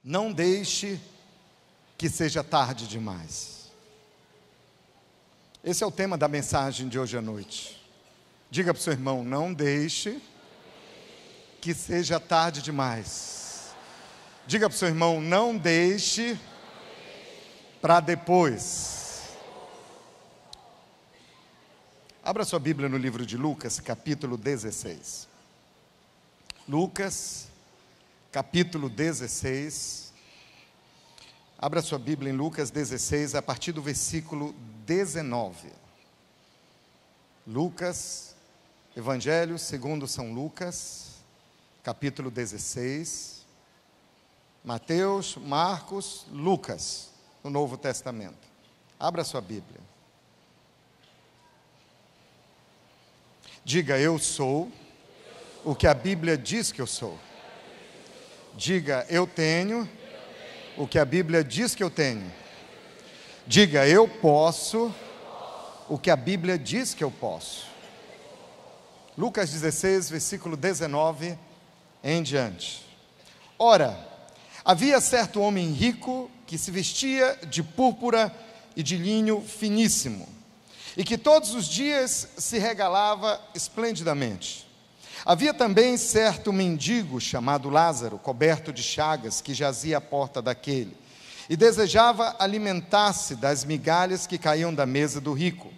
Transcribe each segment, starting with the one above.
Não deixe que seja tarde demais. Esse é o tema da mensagem de hoje à noite. Diga para o seu irmão: não deixe que seja tarde demais. Diga para o seu irmão: não deixe para depois. Abra sua Bíblia no livro de Lucas, capítulo 16. Lucas, capítulo 16. Abra sua Bíblia em Lucas 16, a partir do versículo 19. Lucas, Evangelho segundo São Lucas, capítulo 16. Mateus, Marcos, Lucas, no Novo Testamento. Abra sua Bíblia. Diga: eu sou o que a Bíblia diz que eu sou. Diga: eu tenho o que a Bíblia diz que eu tenho. Diga: eu posso o que a Bíblia diz que eu posso. Lucas 16, versículo 19 em diante. Ora, havia certo homem rico que se vestia de púrpura e de linho finíssimo, e que todos os dias se regalava esplendidamente. Havia também certo mendigo chamado Lázaro, coberto de chagas, que jazia à porta daquele, e desejava alimentar-se das migalhas que caíam da mesa do rico,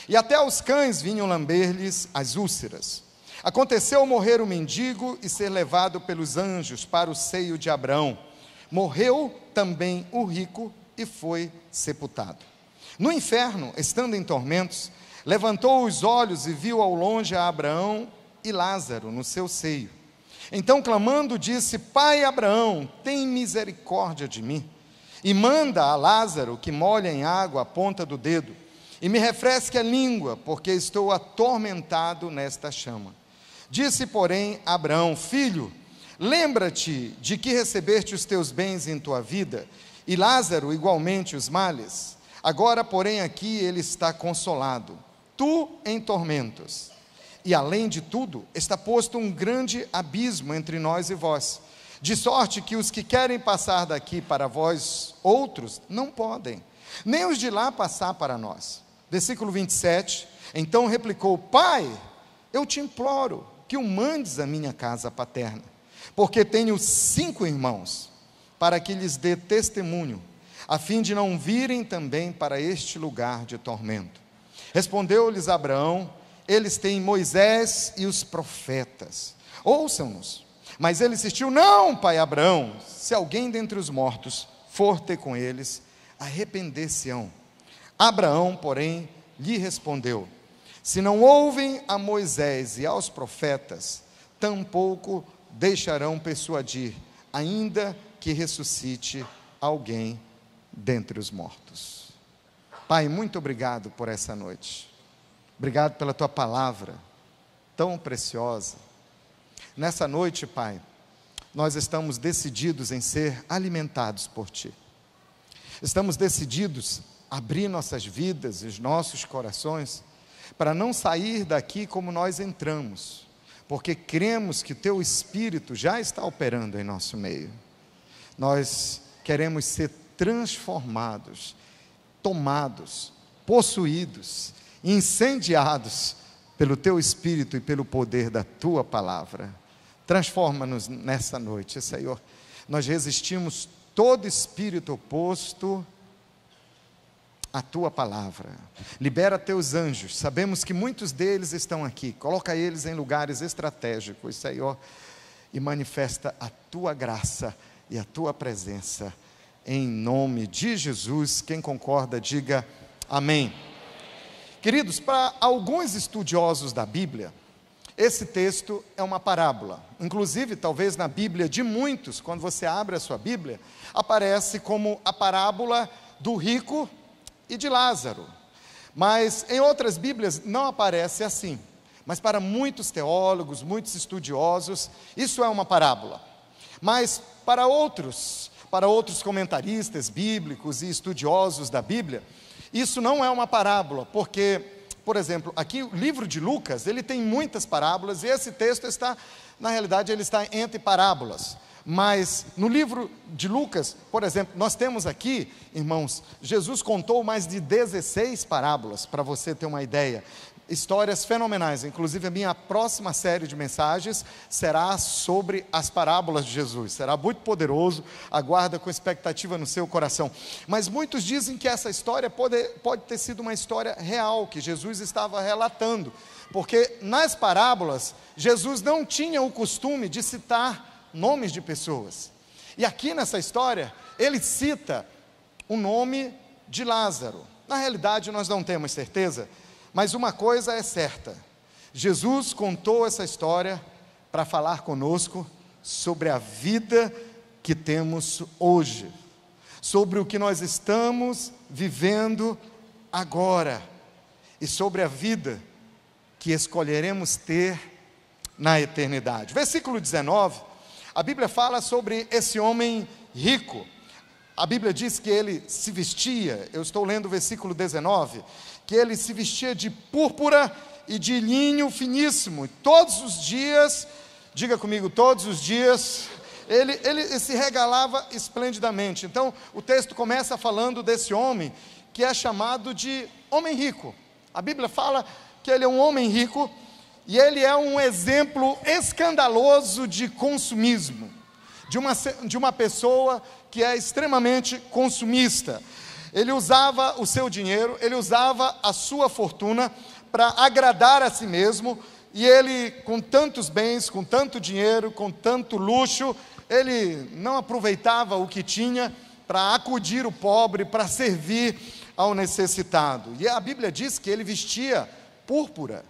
e até os cães vinham lamber-lhes as úlceras. Aconteceu morrer o mendigo e ser levado pelos anjos para o seio de Abraão. Morreu também o rico e foi sepultado. No inferno, estando em tormentos, levantou os olhos e viu ao longe a Abraão e Lázaro no seu seio. Então, clamando, disse: Pai Abraão, tem misericórdia de mim, e manda a Lázaro que molhe em água a ponta do dedo, e me refresque a língua, porque estou atormentado nesta chama. Disse, porém, Abraão: Filho, lembra-te de que recebeste os teus bens em tua vida, e Lázaro igualmente os males. Agora, porém, aqui ele está consolado, tu em tormentos. E além de tudo, está posto um grande abismo entre nós e vós, de sorte que os que querem passar daqui para vós outros, não podem, nem os de lá passar para nós. Versículo 27, então replicou: Pai, eu te imploro que o mandes à minha casa paterna, porque tenho 5 irmãos, para que lhes dê testemunho, a fim de não virem também para este lugar de tormento. Respondeu-lhes Abraão: eles têm Moisés e os profetas, ouçam-nos. Mas ele insistiu: não, pai Abraão, se alguém dentre os mortos for ter com eles, arrepender-se-ão. Abraão, porém, lhe respondeu: se não ouvem a Moisés e aos profetas, tampouco deixarão persuadir, ainda que ressuscite alguém dentre os mortos. Pai, muito obrigado por essa noite. Obrigado pela tua palavra tão preciosa. Nessa noite, Pai, nós estamos decididos em ser alimentados por ti. Estamos decididos a abrir nossas vidas e os nossos corações para não sair daqui como nós entramos, porque cremos que o teu Espírito já está operando em nosso meio. Nós queremos ser transformados, tomados, possuídos, incendiados pelo teu Espírito e pelo poder da tua palavra. Transforma-nos nessa noite, Senhor. Nós resistimos todo espírito oposto à tua palavra. Libera teus anjos, sabemos que muitos deles estão aqui, coloca eles em lugares estratégicos, Senhor, e manifesta a tua graça e a tua presença, em nome de Jesus. Quem concorda, diga amém. Queridos, para alguns estudiosos da Bíblia, esse texto é uma parábola. Inclusive, talvez na Bíblia de muitos, quando você abre a sua Bíblia, aparece como a parábola do rico e de Lázaro. Mas em outras Bíblias não aparece assim. Mas para muitos teólogos, muitos estudiosos, isso é uma parábola. Mas para outros comentaristas bíblicos e estudiosos da Bíblia, isso não é uma parábola, porque, por exemplo, aqui o livro de Lucas, ele tem muitas parábolas, e esse texto está, na realidade, ele está entre parábolas. Mas no livro de Lucas, por exemplo, nós temos aqui, irmãos, Jesus contou mais de 16 parábolas, para você ter uma ideia. Histórias fenomenais. Inclusive a minha próxima série de mensagens será sobre as parábolas de Jesus. Será muito poderoso, aguarda com expectativa no seu coração. Mas muitos dizem que essa história pode ter sido uma história real, que Jesus estava relatando. Porque nas parábolas, Jesus não tinha o costume de citar nomes de pessoas. E aqui nessa história, ele cita o nome de Lázaro. Na realidade, nós não temos certeza, mas uma coisa é certa: Jesus contou essa história para falar conosco sobre a vida que temos hoje, sobre o que nós estamos vivendo agora, e sobre a vida que escolheremos ter na eternidade. Versículo 19, a Bíblia fala sobre esse homem rico. A Bíblia diz que ele se vestia, eu estou lendo o versículo 19, que ele se vestia de púrpura e de linho finíssimo, e todos os dias, diga comigo, todos os dias, ele se regalava esplendidamente. Então, o texto começa falando desse homem, que é chamado de homem rico. A Bíblia fala que ele é um homem rico, e ele é um exemplo escandaloso de consumismo, de uma pessoa que é extremamente consumista. Ele usava o seu dinheiro, ele usava a sua fortuna para agradar a si mesmo, e ele, com tantos bens, com tanto dinheiro, com tanto luxo, ele não aproveitava o que tinha para acudir o pobre, para servir ao necessitado. E a Bíblia diz que ele vestia púrpura,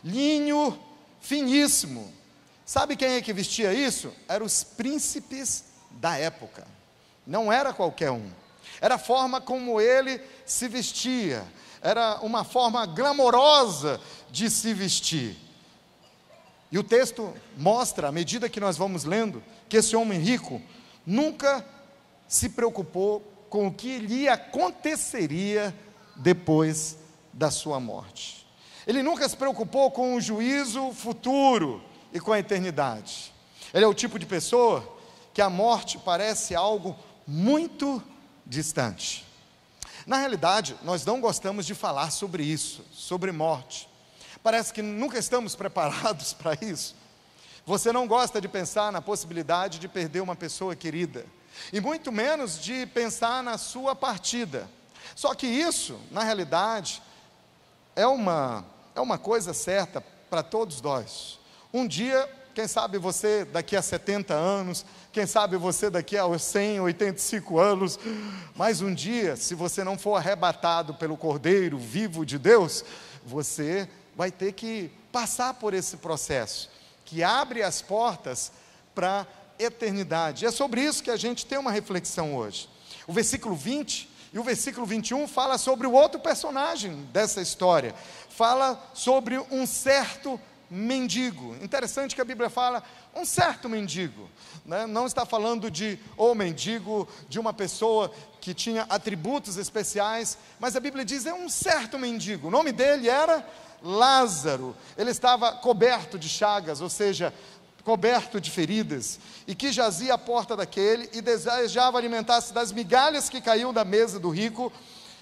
linho finíssimo. Sabe quem é que vestia isso? Eram os príncipes da época. Não era qualquer um. Era a forma como ele se vestia. Era uma forma glamourosa de se vestir. E o texto mostra, à medida que nós vamos lendo, que esse homem rico nunca se preocupou com o que lhe aconteceria depois da sua morte. Ele nunca se preocupou com o juízo futuro e com a eternidade. Ele é o tipo de pessoa que a morte parece algo muito distante. Na realidade, nós não gostamos de falar sobre isso, sobre morte. Parece que nunca estamos preparados para isso. Você não gosta de pensar na possibilidade de perder uma pessoa querida, e muito menos de pensar na sua partida. Só que isso, na realidade, é uma coisa certa para todos nós. Um dia, quem sabe você daqui a 70 anos, quem sabe você daqui a 185 anos, mas um dia, se você não for arrebatado pelo Cordeiro vivo de Deus, você vai ter que passar por esse processo, que abre as portas para a eternidade. É sobre isso que a gente tem uma reflexão hoje. O versículo 20 e o versículo 21 fala sobre o outro personagem dessa história. Fala sobre um certo mendigo. Interessante que a Bíblia fala um certo mendigo, né? Não está falando de mendigo, de uma pessoa que tinha atributos especiais, mas a Bíblia diz é um certo mendigo. O nome dele era Lázaro. Ele estava coberto de chagas, ou seja, coberto de feridas, e que jazia à porta daquele e desejava alimentar-se das migalhas que caíam da mesa do rico.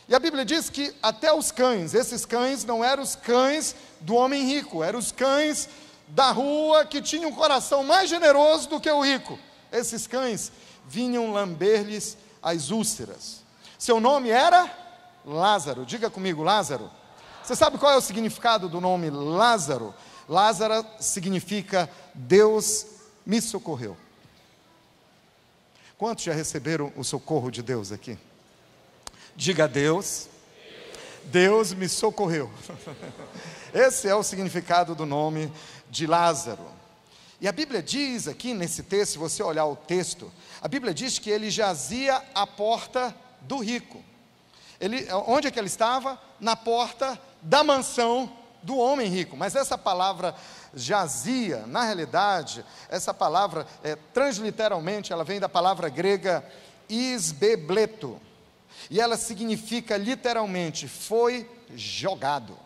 E a Bíblia diz que até os cães, esses cães não eram os cães do homem rico, eram os cães da rua que tinham um coração mais generoso do que o rico. Esses cães vinham lamber-lhes as úlceras. Seu nome era Lázaro. Diga comigo, Lázaro. Você sabe qual é o significado do nome Lázaro? Lázaro significa Deus me socorreu. Quantos já receberam o socorro de Deus aqui? Diga a Deus, Deus me socorreu. Esse é o significado do nome de Lázaro. E a Bíblia diz aqui nesse texto, se você olhar o texto, a Bíblia diz que ele jazia à porta do rico. Onde é que ele estava? Na porta da mansão do homem rico. Mas essa palavra jazia, na realidade, essa palavra, transliteralmente, ela vem da palavra grega isbebleto, e ela significa literalmente, foi jogado.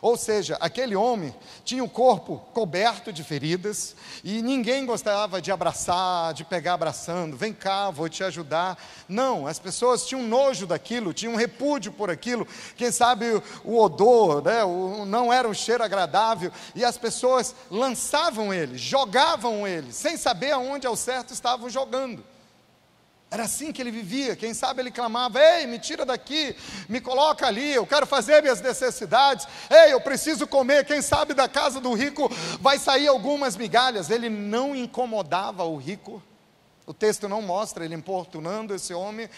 Ou seja, aquele homem tinha o corpo coberto de feridas e ninguém gostava de abraçar, de pegar abraçando, vem cá, vou te ajudar. Não, as pessoas tinham nojo daquilo, tinham repúdio por aquilo. Quem sabe o odor, né, não era um cheiro agradável, e as pessoas lançavam ele, jogavam ele, sem saber aonde ao certo estavam jogando. Era assim que ele vivia. Quem sabe ele clamava: ei, me tira daqui, me coloca ali, eu quero fazer minhas necessidades, ei, eu preciso comer. Quem sabe da casa do rico vai sair algumas migalhas. Ele não incomodava o rico, o texto não mostra ele importunando esse homem,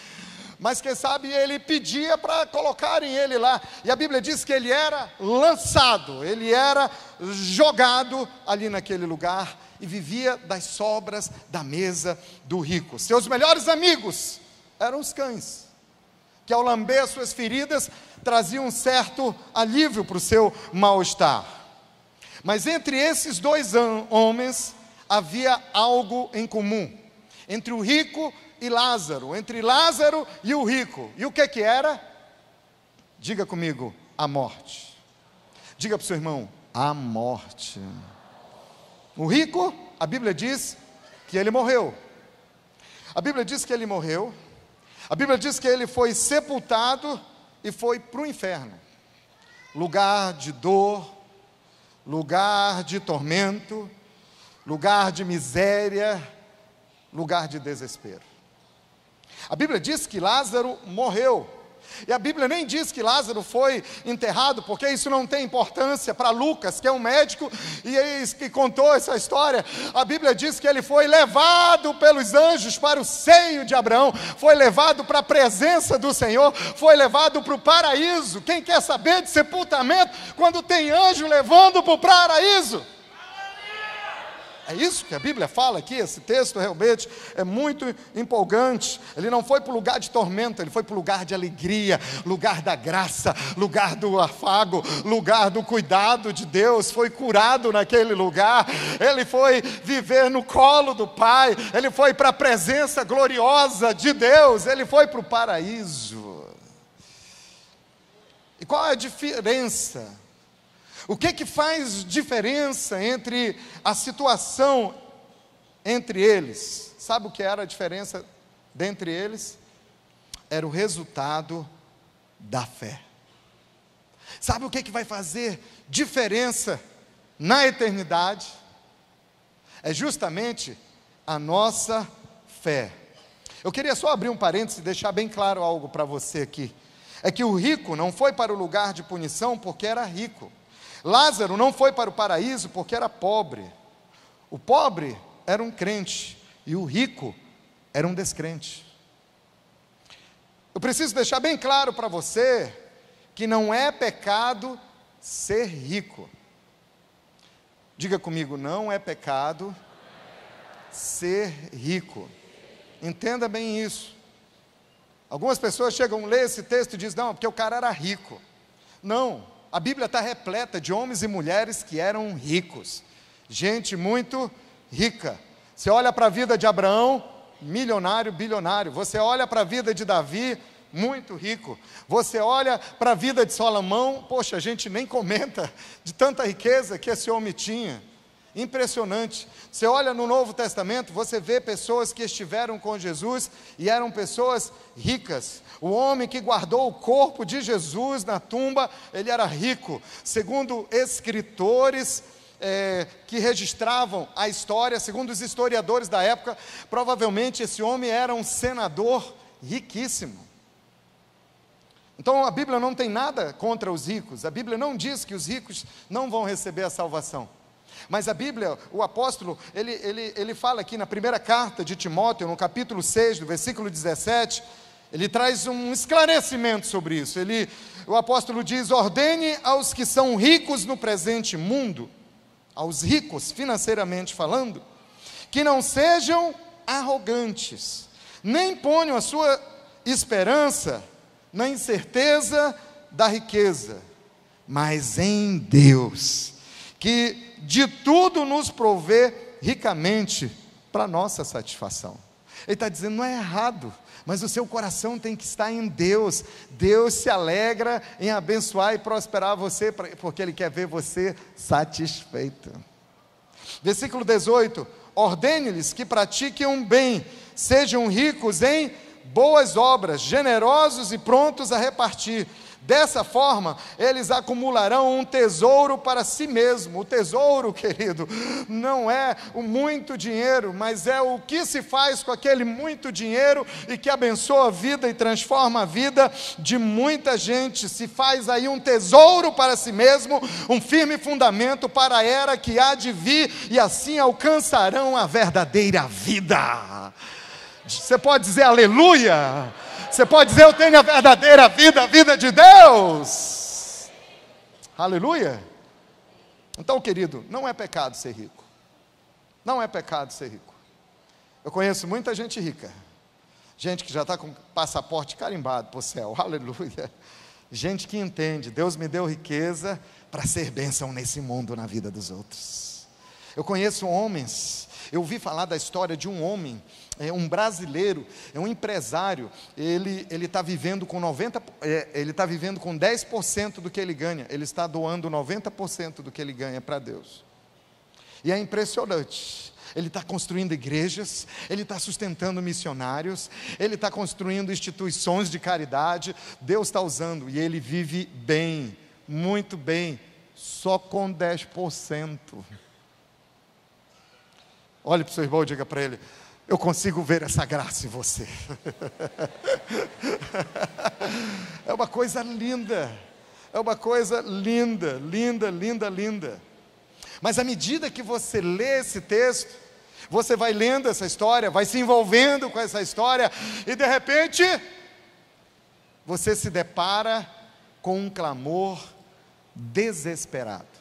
mas quem sabe ele pedia para colocarem ele lá, e a Bíblia diz que ele era lançado, ele era jogado ali naquele lugar, e vivia das sobras da mesa do rico. Seus melhores amigos eram os cães, que ao lamber as suas feridas, traziam um certo alívio para o seu mal-estar. Mas entre esses dois homens, havia algo em comum, entre o rico e Lázaro, entre Lázaro e o rico. E o que era? Diga comigo: a morte. Diga para o seu irmão: a morte. O rico, a Bíblia diz que ele morreu. A Bíblia diz que ele morreu. A Bíblia diz que ele foi sepultado e foi para o inferno. Lugar de dor, lugar de tormento, lugar de miséria, lugar de desespero. A Bíblia diz que Lázaro morreu. E a Bíblia nem diz que Lázaro foi enterrado, porque isso não tem importância para Lucas, que é um médico, e que contou essa história. A Bíblia diz que ele foi levado pelos anjos para o seio de Abraão, foi levado para a presença do Senhor, foi levado para o paraíso. Quem quer saber de sepultamento quando tem anjo levando para o paraíso? É isso que a Bíblia fala aqui. Esse texto realmente é muito empolgante. Ele não foi para o lugar de tormento, ele foi para o lugar de alegria, lugar da graça, lugar do afago, lugar do cuidado de Deus. Foi curado naquele lugar, ele foi viver no colo do Pai, ele foi para a presença gloriosa de Deus, ele foi para o paraíso. E qual é a diferença? O que faz diferença entre a situação entre eles? Sabe o que era a diferença dentre eles? Era o resultado da fé. Sabe o que vai fazer diferença na eternidade? É justamente a nossa fé. Eu queria só abrir um parênteses e deixar bem claro algo para você aqui. É que o rico não foi para o lugar de punição porque era rico. Lázaro não foi para o paraíso porque era pobre. O pobre era um crente e o rico era um descrente. Eu preciso deixar bem claro para você que não é pecado ser rico. Diga comigo: não é pecado ser rico. Entenda bem isso. Algumas pessoas chegam a ler esse texto e dizem: não, porque o cara era rico. Não. A Bíblia está repleta de homens e mulheres que eram ricos, gente muito rica. Você olha para a vida de Abraão, milionário, bilionário. Você olha para a vida de Davi, muito rico. Você olha para a vida de Salomão, poxa, a gente nem comenta de tanta riqueza que esse homem tinha. Impressionante. Você olha no Novo Testamento, você vê pessoas que estiveram com Jesus e eram pessoas ricas. O homem que guardou o corpo de Jesus na tumba, ele era rico. Segundo escritores que registravam a história, segundo os historiadores da época, provavelmente esse homem era um senador riquíssimo. Então a Bíblia não tem nada contra os ricos. A Bíblia não diz que os ricos não vão receber a salvação. Mas a Bíblia, o apóstolo, ele fala aqui na primeira carta de Timóteo, no capítulo 6, do versículo 17, ele traz um esclarecimento sobre isso. O apóstolo diz: ordene aos que são ricos no presente mundo, aos ricos financeiramente falando, que não sejam arrogantes, nem ponham a sua esperança na incerteza da riqueza, mas em Deus, que de tudo nos provê ricamente para nossa satisfação. Ele está dizendo, não é errado, mas o seu coração tem que estar em Deus. Deus se alegra em abençoar e prosperar você, porque Ele quer ver você satisfeito. Versículo 18, ordene-lhes que pratiquem um bem, sejam ricos em boas obras, generosos e prontos a repartir. Dessa forma, eles acumularão um tesouro para si mesmo. O tesouro, querido, não é o muito dinheiro, mas é o que se faz com aquele muito dinheiro e que abençoa a vida e transforma a vida de muita gente. Se faz aí um tesouro para si mesmo, um firme fundamento para a era que há de vir, e assim alcançarão a verdadeira vida. Você pode dizer aleluia? Você pode dizer, eu tenho a verdadeira vida, a vida de Deus. Aleluia. Então, querido, não é pecado ser rico. Não é pecado ser rico. Eu conheço muita gente rica. Gente que já está com passaporte carimbado para o céu. Aleluia. Gente que entende, Deus me deu riqueza para ser bênção nesse mundo, na vida dos outros. Eu conheço homens, eu ouvi falar da história de um homem, um brasileiro, um empresário. Ele está vivendo com 10% do que ele ganha. Ele está doando 90% do que ele ganha para Deus. E é impressionante. Ele está construindo igrejas, ele está sustentando missionários, ele está construindo instituições de caridade. Deus está usando, e ele vive bem, muito bem, só com 10%. Olhe para o seu irmão e diga para ele, eu consigo ver essa graça em você. É uma coisa linda, é uma coisa linda, linda, linda, linda. Mas à medida que você lê esse texto, você vai lendo essa história, vai se envolvendo com essa história, e de repente, você se depara com um clamor desesperado.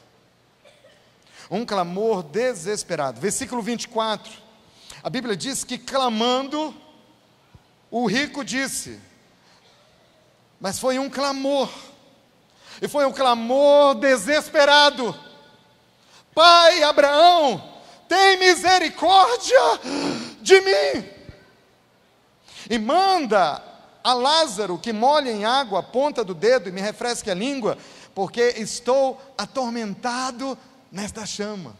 Um clamor desesperado. Versículo 24, a Bíblia diz que clamando, o rico disse, mas foi um clamor, e foi um clamor desesperado: Pai Abraão, tem misericórdia de mim, e manda a Lázaro que molhe em água a ponta do dedo e me refresque a língua, porque estou atormentado nesta chama.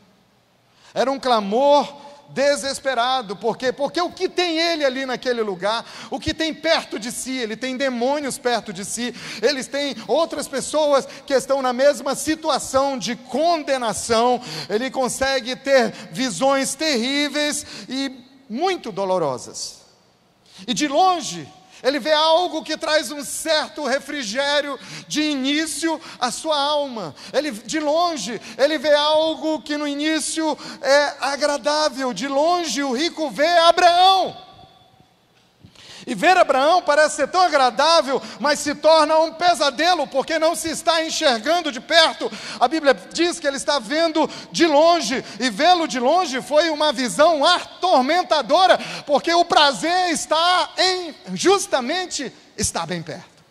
Era um clamor desesperado. Por quê? Porque o que tem ele ali naquele lugar, o que tem perto de si, ele tem demônios perto de si, eles têm outras pessoas que estão na mesma situação de condenação. Ele consegue ter visões terríveis e muito dolorosas, e de longe ele vê algo que traz um certo refrigério de início à sua alma. De longe, ele vê algo que no início é agradável. De longe, o rico vê Abraão. E ver Abraão parece ser tão agradável, mas se torna um pesadelo, porque não se está enxergando de perto. A Bíblia diz que ele está vendo de longe, e vê-lo de longe foi uma visão atormentadora, porque o prazer está justamente estar bem perto.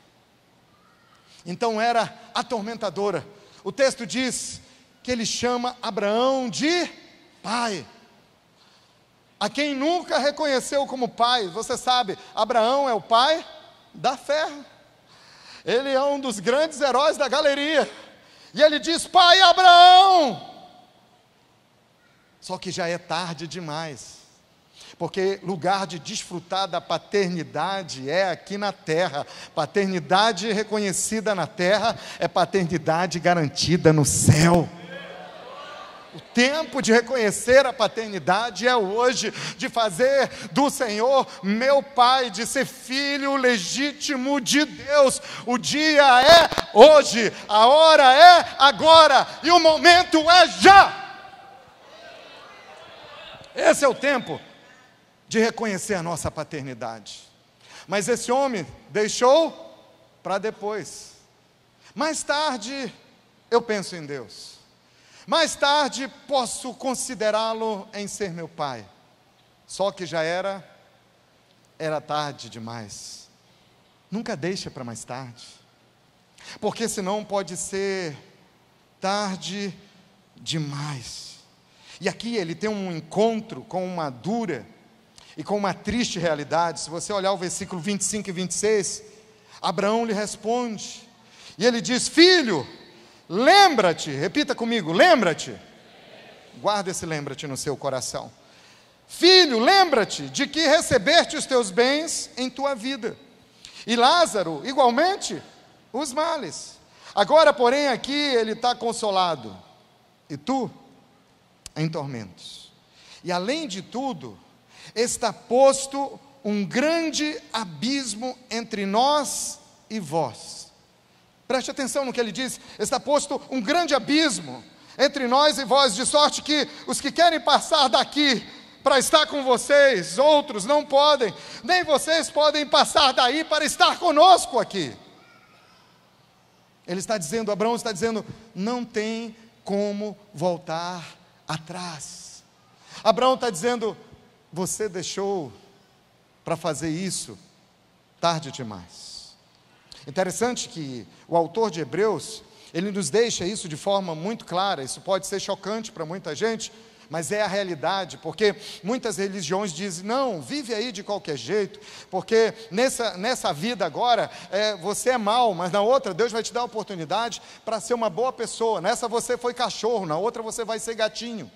Então era atormentadora. O texto diz que ele chama Abraão de pai. A quem nunca reconheceu como pai. Você sabe, Abraão é o pai da fé. Ele é um dos grandes heróis da galeria. E ele diz, pai Abraão. Só que já é tarde demais. Porque lugar de desfrutar da paternidade é aqui na terra. Paternidade reconhecida na terra é paternidade garantida no céu. O tempo de reconhecer a paternidade é hoje, de fazer do Senhor meu Pai, de ser filho legítimo de Deus. O dia é hoje, a hora é agora, e o momento é já. Esse é o tempo de reconhecer a nossa paternidade. Mas esse homem deixou para depois. Mais tarde, eu penso em Deus. Mais tarde posso considerá-lo em ser meu pai. Só que já era tarde demais. Nunca deixa para mais tarde, porque senão pode ser tarde demais. E aqui ele tem um encontro com uma dura e com uma triste realidade. Se você olhar o versículo 25 e 26, Abraão lhe responde, e ele diz: filho, lembra-te, repita comigo, lembra-te, guarda esse lembra-te no seu coração. Filho, lembra-te de que recebeste os teus bens em tua vida, e Lázaro, igualmente, os males. Agora, porém, aqui ele está consolado, e tu, em tormentos. E além de tudo, está posto um grande abismo entre nós e vós. Preste atenção no que ele diz: está posto um grande abismo entre nós e vós, de sorte que os que querem passar daqui para estar com vocês, outros não podem, nem vocês podem passar daí para estar conosco aqui. Ele está dizendo, Abraão está dizendo, não tem como voltar atrás. Abraão está dizendo, você deixou para fazer isso tarde demais. Interessante que o autor de Hebreus, ele nos deixa isso de forma muito clara. Isso pode ser chocante para muita gente, mas é a realidade, porque muitas religiões dizem, não, vive aí de qualquer jeito, porque nessa vida agora, você é mau, mas na outra Deus vai te dar a oportunidade para ser uma boa pessoa. Nessa você foi cachorro, na outra você vai ser gatinho.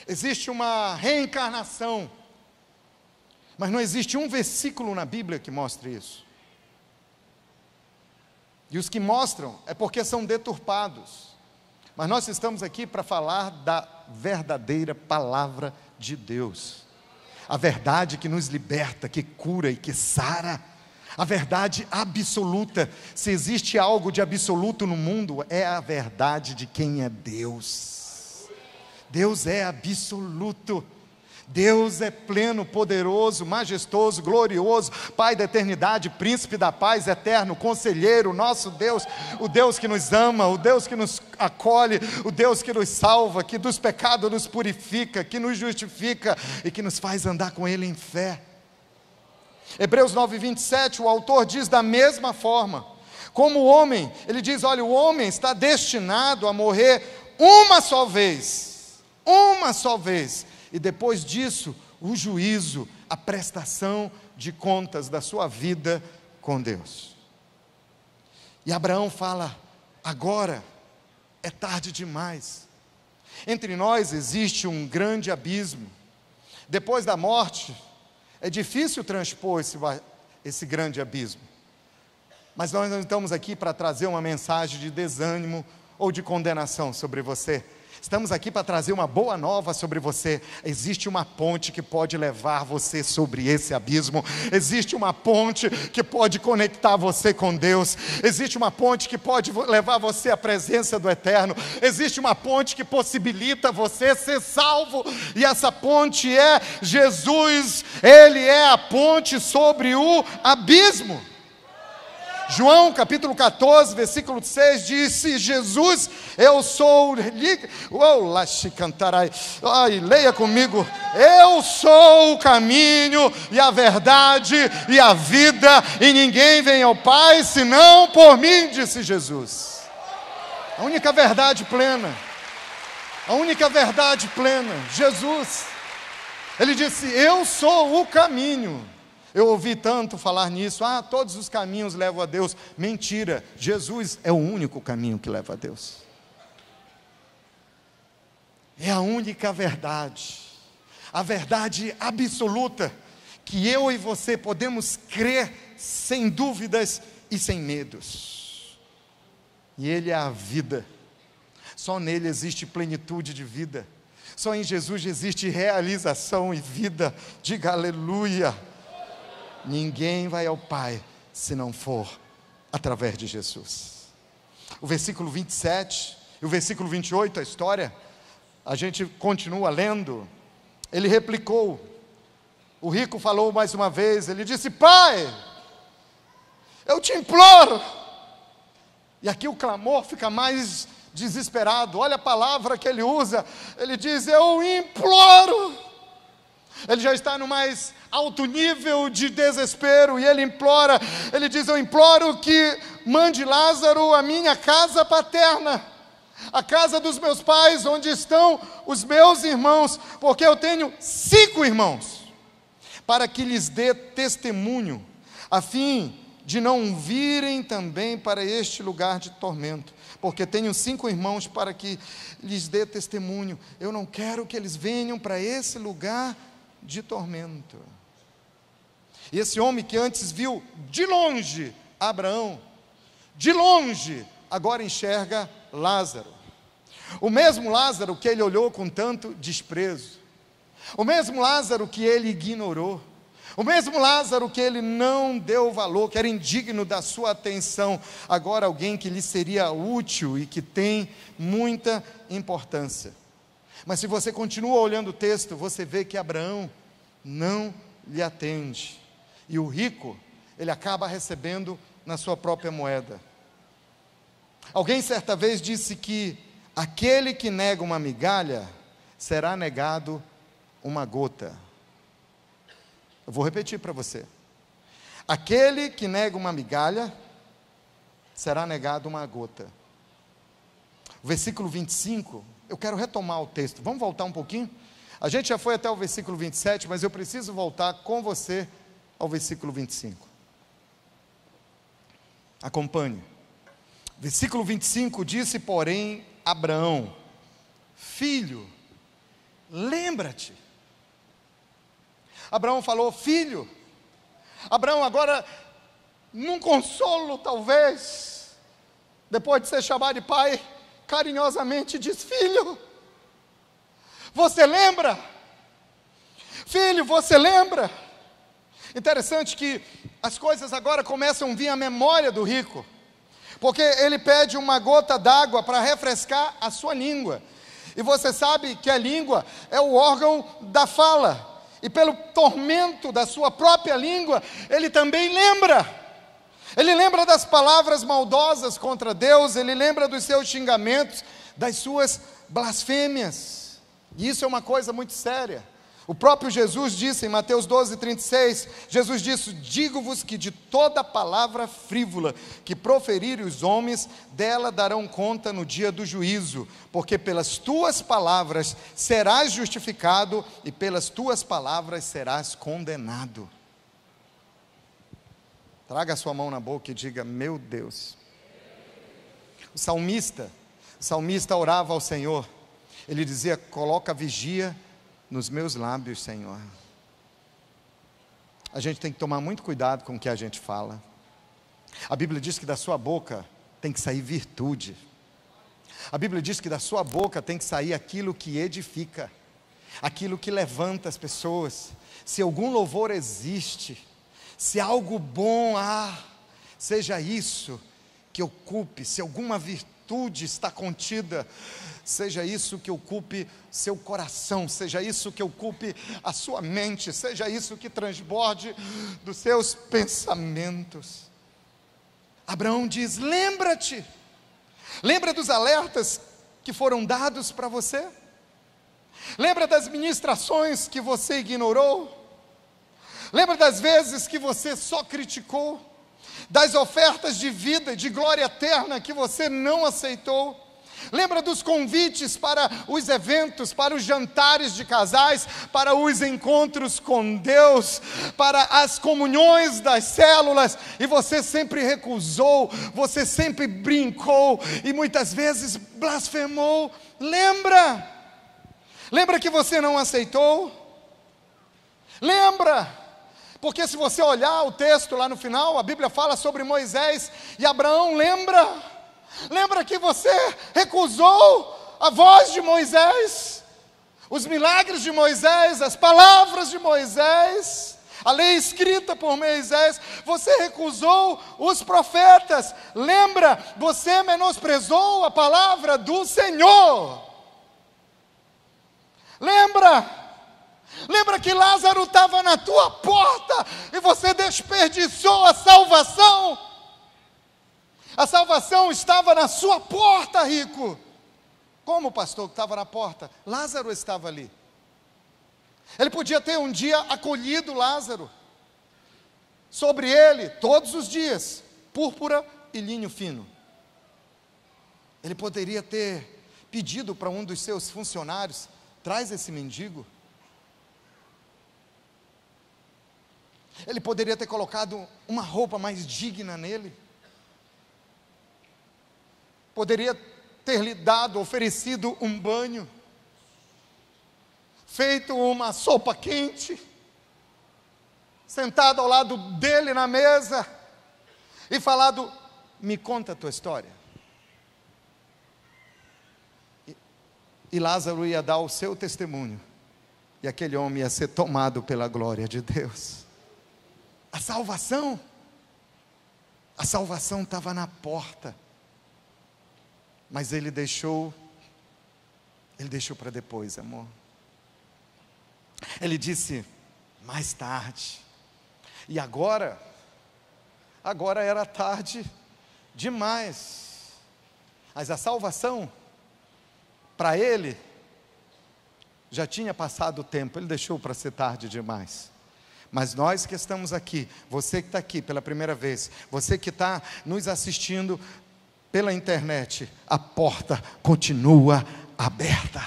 Existe uma reencarnação, mas não existe um versículo na Bíblia que mostre isso. E os que mostram é porque são deturpados. Mas nós estamos aqui para falar da verdadeira palavra de Deus. A verdade que nos liberta, que cura e que sara. A verdade absoluta. Se existe algo de absoluto no mundo, é a verdade de quem é Deus. Deus é absoluto. Deus é pleno, poderoso, majestoso, glorioso, Pai da eternidade, príncipe da paz, eterno, conselheiro, nosso Deus, o Deus que nos ama, o Deus que nos acolhe, o Deus que nos salva, que dos pecados nos purifica, que nos justifica e que nos faz andar com Ele em fé. Hebreus 9:27, o autor diz da mesma forma, como o homem, ele diz, olha, o homem está destinado a morrer uma só vez, e depois disso, o juízo, a prestação de contas da sua vida com Deus. E Abraão fala, agora é tarde demais. Entre nós existe um grande abismo. Depois da morte, é difícil transpor esse grande abismo. Mas nós não estamos aqui para trazer uma mensagem de desânimo ou de condenação sobre você. Estamos aqui para trazer uma boa nova sobre você. Existe uma ponte que pode levar você sobre esse abismo. Existe uma ponte que pode conectar você com Deus. Existe uma ponte que pode levar você à presença do Eterno. Existe uma ponte que possibilita você ser salvo. E essa ponte é Jesus. Ele é a ponte sobre o abismo. João capítulo 14, versículo 6, disse Jesus, eu sou, leia comigo, eu sou o caminho e a verdade e a vida, e ninguém vem ao Pai senão por mim, disse Jesus. A única verdade plena, Jesus. Ele disse, eu sou o caminho. Eu ouvi tanto falar nisso, todos os caminhos levam a Deus. Mentira, Jesus é o único caminho que leva a Deus. É a única verdade, a verdade absoluta, que eu e você podemos crer sem dúvidas e sem medos. E Ele é a vida, só nele existe plenitude de vida, só em Jesus existe realização e vida. Diga aleluia. Ninguém vai ao Pai se não for através de Jesus. O versículo 27 e o versículo 28, a história, a gente continua lendo. Ele replicou, o rico falou mais uma vez, ele disse, Pai, eu te imploro. E aqui o clamor fica mais desesperado. Olha a palavra que ele usa, ele diz, eu imploro. Ele já está no mais alto nível de desespero, e ele implora, ele diz, eu imploro que mande Lázaro à minha casa paterna, a casa dos meus pais, onde estão os meus irmãos, porque eu tenho 5 irmãos, para que lhes dê testemunho, a fim de não virem também para este lugar de tormento, porque tenho 5 irmãos para que lhes dê testemunho. Eu não quero que eles venham para esse lugar de tormento. E esse homem que antes viu de longe Abraão, de longe, agora enxerga Lázaro. O mesmo Lázaro que ele olhou com tanto desprezo, o mesmo Lázaro que ele ignorou, o mesmo Lázaro que ele não deu valor, que era indigno da sua atenção, agora alguém que lhe seria útil e que tem muita importância. Mas se você continua olhando o texto, você vê que Abraão não lhe atende. E o rico, ele acaba recebendo na sua própria moeda. Alguém certa vez disse que aquele que nega uma migalha, será negado uma gota. Eu vou repetir para você. Aquele que nega uma migalha, será negado uma gota. O versículo 25, eu quero retomar o texto. Vamos voltar um pouquinho? A gente já foi até o versículo 27, mas eu preciso voltar com você ao versículo 25. Acompanhe. Versículo 25, disse, porém, Abraão, filho, lembra-te. Abraão falou, filho. Abraão agora, num consolo talvez, depois de ser chamado de pai, carinhosamente diz, filho, você lembra? Filho, você lembra? Interessante que as coisas agora começam a vir à memória do rico, porque ele pede uma gota d'água para refrescar a sua língua, e você sabe que a língua é o órgão da fala, e pelo tormento da sua própria língua, ele também lembra, ele lembra das palavras maldosas contra Deus, ele lembra dos seus xingamentos, das suas blasfêmias, e isso é uma coisa muito séria. O próprio Jesus disse em Mateus 12:36, Jesus disse, digo-vos que de toda palavra frívola que proferirem os homens, dela darão conta no dia do juízo, porque pelas tuas palavras serás justificado, e pelas tuas palavras serás condenado. Traga a sua mão na boca e diga, meu Deus. O salmista orava ao Senhor, ele dizia, coloca vigia nos meus lábios, Senhor. A gente tem que tomar muito cuidado com o que a gente fala. A Bíblia diz que da sua boca tem que sair virtude. A Bíblia diz que da sua boca tem que sair aquilo que edifica, aquilo que levanta as pessoas. Se algum louvor existe, se algo bom há, seja isso que ocupe, se alguma virtude está contida, seja isso que ocupe seu coração, seja isso que ocupe a sua mente, seja isso que transborde dos seus pensamentos. Abraão diz, lembra-te, lembra dos alertas que foram dados para você? Lembra das ministrações que você ignorou? Lembra das vezes que você só criticou? Das ofertas de vida, de glória eterna que você não aceitou? Lembra dos convites para os eventos, para os jantares de casais, para os encontros com Deus, para as comunhões das células, e você sempre recusou, você sempre brincou, e muitas vezes blasfemou? Lembra? Lembra que você não aceitou? Lembra? Porque se você olhar o texto lá no final, a Bíblia fala sobre Moisés e Abraão, lembra? Lembra que você recusou a voz de Moisés, os milagres de Moisés, as palavras de Moisés, a lei escrita por Moisés, você recusou os profetas, lembra? Você menosprezou a palavra do Senhor, lembra? Lembra que Lázaro estava na tua porta e você desperdiçou a salvação? A salvação estava na sua porta, rico. Como, pastor, que estava na porta? Lázaro estava ali. Ele podia ter um dia acolhido Lázaro. Sobre ele, todos os dias, púrpura e linho fino. Ele poderia ter pedido para um dos seus funcionários: traz esse mendigo. Ele poderia ter colocado uma roupa mais digna nele. Poderia ter lhe dado, oferecido um banho, feito uma sopa quente, sentado ao lado dele na mesa e falado: me conta a tua história. E Lázaro ia dar o seu testemunho, e aquele homem ia ser tomado pela glória de Deus. A salvação estava na porta, mas ele deixou para depois, amor. Ele disse: mais tarde. E agora era tarde demais. Mas a salvação, para ele, já tinha passado o tempo. Ele deixou para ser tarde demais. Mas nós que estamos aqui, você que está aqui pela primeira vez, você que está nos assistindo pela internet, a porta continua aberta.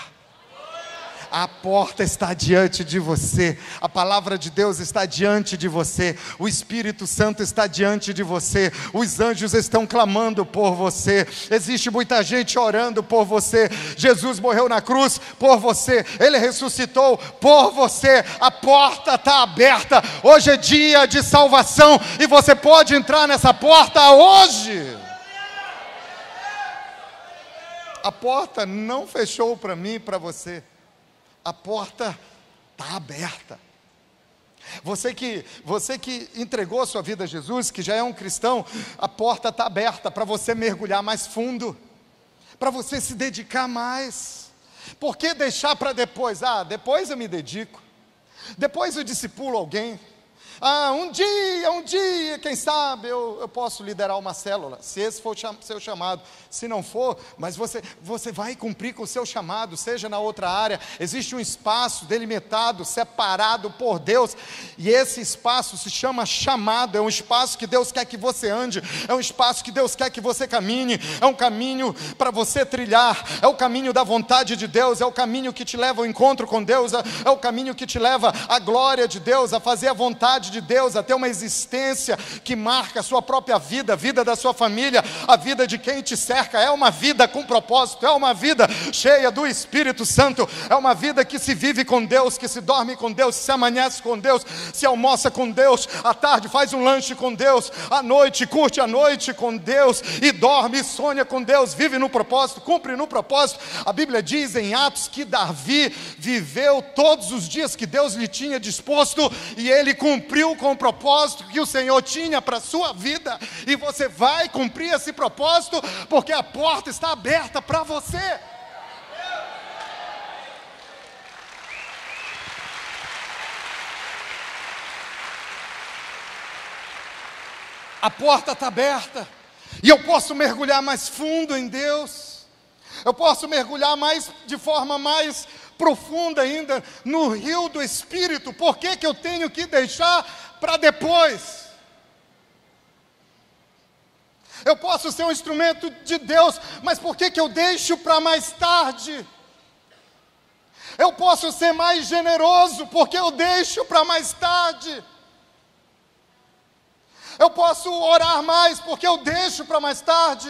A porta está diante de você, a palavra de Deus está diante de você, o Espírito Santo está diante de você, os anjos estão clamando por você, existe muita gente orando por você. Jesus morreu na cruz por você, Ele ressuscitou por você, a porta está aberta. Hoje é dia de salvação e você pode entrar nessa porta hoje. A porta não fechou para mim e para você. A porta está aberta. Você que entregou a sua vida a Jesus, que já é um cristão, a porta está aberta para você mergulhar mais fundo, para você se dedicar mais. Por que deixar para depois? Depois eu me dedico, depois eu discipulo alguém. Um dia, quem sabe eu posso liderar uma célula, se esse for o seu chamado. Se não for, mas você vai cumprir com o seu chamado, seja na outra área. Existe um espaço delimitado, separado por Deus, e esse espaço se chama chamado. É um espaço que Deus quer que você ande, é um espaço que Deus quer que você caminhe, é um caminho para você trilhar, é o caminho da vontade de Deus, é o caminho que te leva ao encontro com Deus, é o caminho que te leva à glória de Deus, a fazer a vontade de Deus, a ter uma existência que marca a sua própria vida, a vida da sua família, a vida de quem te cerca. É uma vida com propósito, é uma vida cheia do Espírito Santo, é uma vida que se vive com Deus, que se dorme com Deus, se amanhece com Deus, se almoça com Deus, à tarde faz um lanche com Deus, à noite curte a noite com Deus, e dorme e sonha com Deus, vive no propósito, cumpre no propósito. A Bíblia diz em Atos que Davi viveu todos os dias que Deus lhe tinha disposto, e ele cumpriu com o propósito que o Senhor tinha para a sua vida, e você vai cumprir esse propósito, porque a porta está aberta para você. A porta está aberta, e eu posso mergulhar mais fundo em Deus, eu posso mergulhar de forma mais profunda ainda no rio do Espírito. Por que eu tenho que deixar para depois? Eu posso ser um instrumento de Deus, mas por que eu deixo para mais tarde? Eu posso ser mais generoso, porque eu deixo para mais tarde. Eu posso orar mais, porque eu deixo para mais tarde.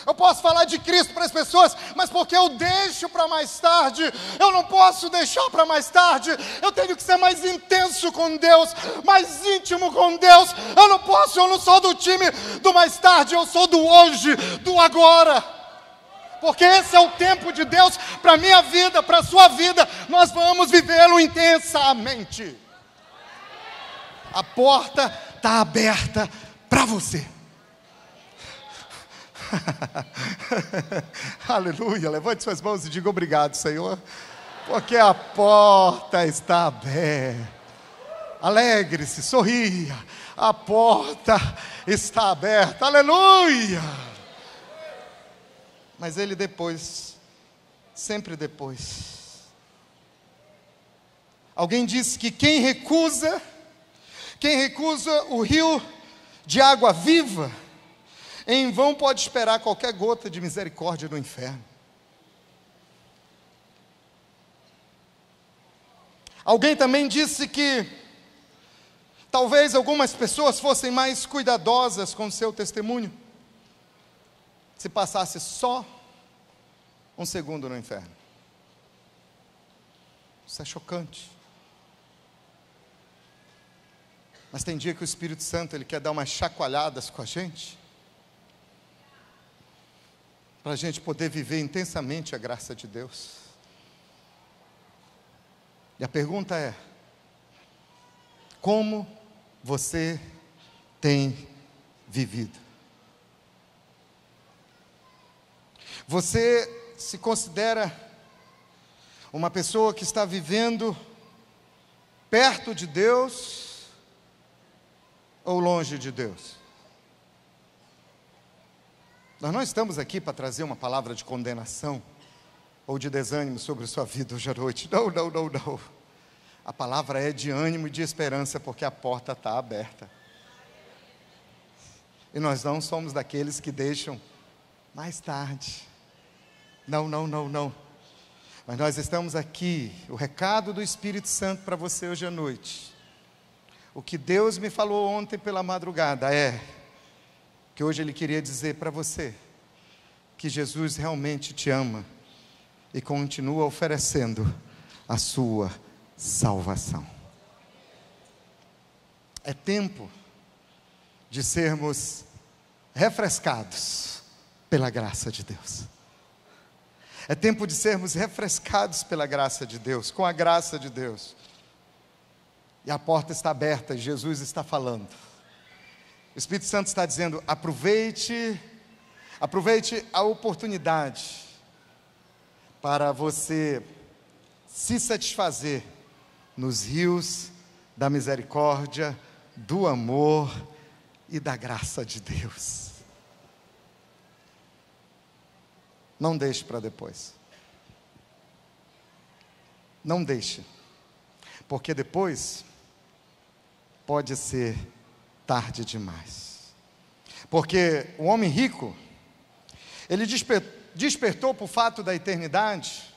Eu posso falar de Cristo para as pessoas, mas porque eu deixo para mais tarde. Eu não posso deixar para mais tarde. Eu tenho que ser mais intenso com Deus, mais íntimo com Deus. Eu não sou do time do mais tarde, eu sou do hoje, do agora. Porque esse é o tempo de Deus para a minha vida, para a sua vida. Nós vamos vivê-lo intensamente. A porta está aberta para você. Aleluia, levante suas mãos e diga obrigado, Senhor, porque a porta está aberta. Alegre-se, sorria, a porta está aberta, aleluia. Mas ele depois, sempre depois. Alguém disse que quem recusa o rio de água viva, em vão pode esperar qualquer gota de misericórdia do inferno. Alguém também disse que talvez algumas pessoas fossem mais cuidadosas com o seu testemunho se passasse só um segundo no inferno. Isso é chocante. Mas tem dia que o Espírito Santo, ele quer dar umas chacoalhadas com a gente, para a gente poder viver intensamente a graça de Deus. E a pergunta é: como você tem vivido? Você se considera uma pessoa que está vivendo perto de Deus ou longe de Deus? Nós não estamos aqui para trazer uma palavra de condenação ou de desânimo sobre a sua vida hoje à noite. Não, não, não, não. A palavra é de ânimo e de esperança, porque a porta está aberta. E nós não somos daqueles que deixam mais tarde. Não, não, não, não. Mas nós estamos aqui, o recado do Espírito Santo para você hoje à noite. O que Deus me falou ontem pela madrugada é que hoje Ele queria dizer para você que Jesus realmente te ama e continua oferecendo a sua salvação. É tempo de sermos refrescados pela graça de Deus. É tempo de sermos refrescados pela graça de Deus, com a graça de Deus. E a porta está aberta e Jesus está falando. O Espírito Santo está dizendo: aproveite a oportunidade para você se satisfazer nos rios da misericórdia, do amor e da graça de Deus. Não deixe para depois. Não deixe, porque depois pode ser tarde demais. Porque o homem rico, ele despertou para o fato da eternidade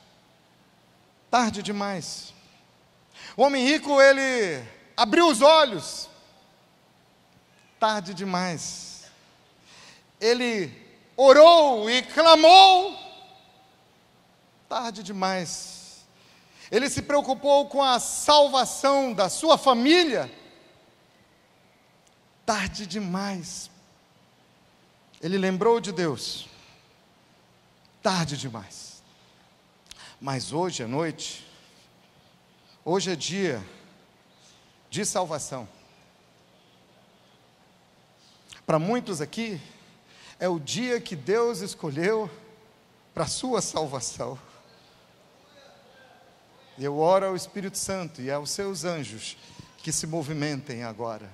tarde demais. O homem rico, ele abriu os olhos tarde demais. Ele orou e clamou tarde demais. Ele se preocupou com a salvação da sua família tarde demais. Ele lembrou de Deus tarde demais. Mas hoje à noite, hoje é dia de salvação. Para muitos aqui, é o dia que Deus escolheu para a sua salvação. E eu oro ao Espírito Santo e aos seus anjos que se movimentem agora,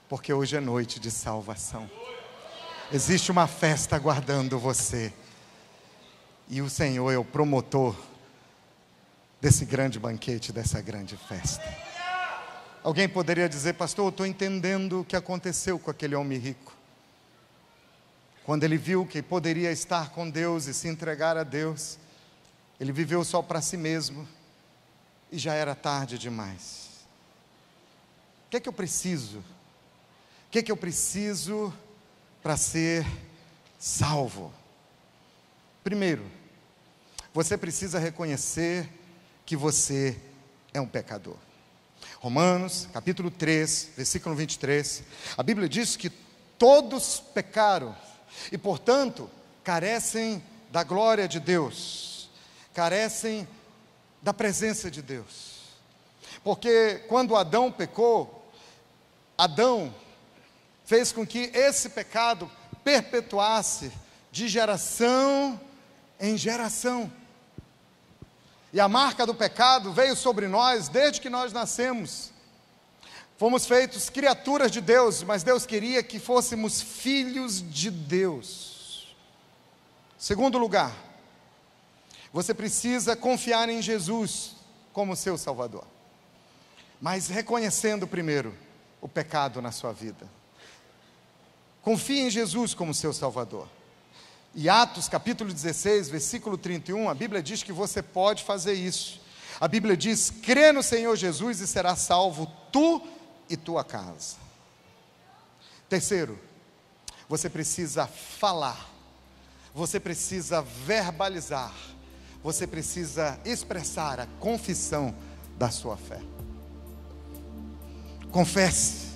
porque hoje é noite de salvação. Existe uma festa aguardando você, e o Senhor é o promotor desse grande banquete, dessa grande festa. Alguém poderia dizer: pastor, eu estou entendendo o que aconteceu com aquele homem rico. Quando ele viu que poderia estar com Deus e se entregar a Deus, ele viveu só para si mesmo e já era tarde demais. O que é que eu preciso? O que é que eu preciso para ser salvo? Primeiro, você precisa reconhecer que você é um pecador. Romanos, capítulo 3, versículo 23, a Bíblia diz que todos pecaram e, portanto, carecem da glória de Deus, carecem da presença de Deus. Porque quando Adão pecou, Adão fez com que esse pecado perpetuasse de geração em geração. E a marca do pecado veio sobre nós desde que nós nascemos. Fomos feitos criaturas de Deus, mas Deus queria que fôssemos filhos de Deus. Segundo lugar, você precisa confiar em Jesus como seu Salvador, mas reconhecendo primeiro o pecado na sua vida. Confie em Jesus como seu Salvador. E Atos capítulo 16, versículo 31, a Bíblia diz que você pode fazer isso. A Bíblia diz: crê no Senhor Jesus e será salvo tu e tua casa. Terceiro, você precisa falar, você precisa verbalizar, você precisa expressar a confissão da sua fé. Confesse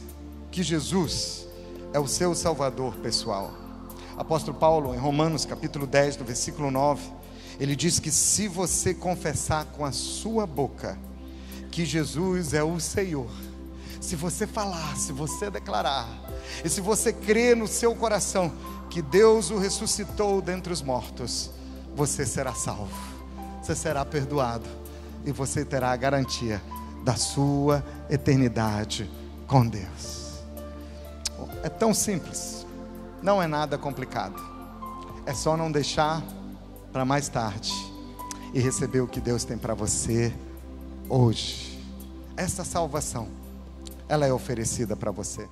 que Jesus é o seu Salvador pessoal. Apóstolo Paulo, em Romanos capítulo 10, no versículo 9, ele diz que se você confessar com a sua boca que Jesus é o Senhor, se você falar, se você declarar, e se você crer no seu coração que Deus o ressuscitou dentre os mortos, você será salvo, você será perdoado, e você terá a garantia da sua eternidade com Deus. É tão simples, não é nada complicado, é só não deixar para mais tarde e receber o que Deus tem para você hoje. Essa salvação, ela é oferecida para você.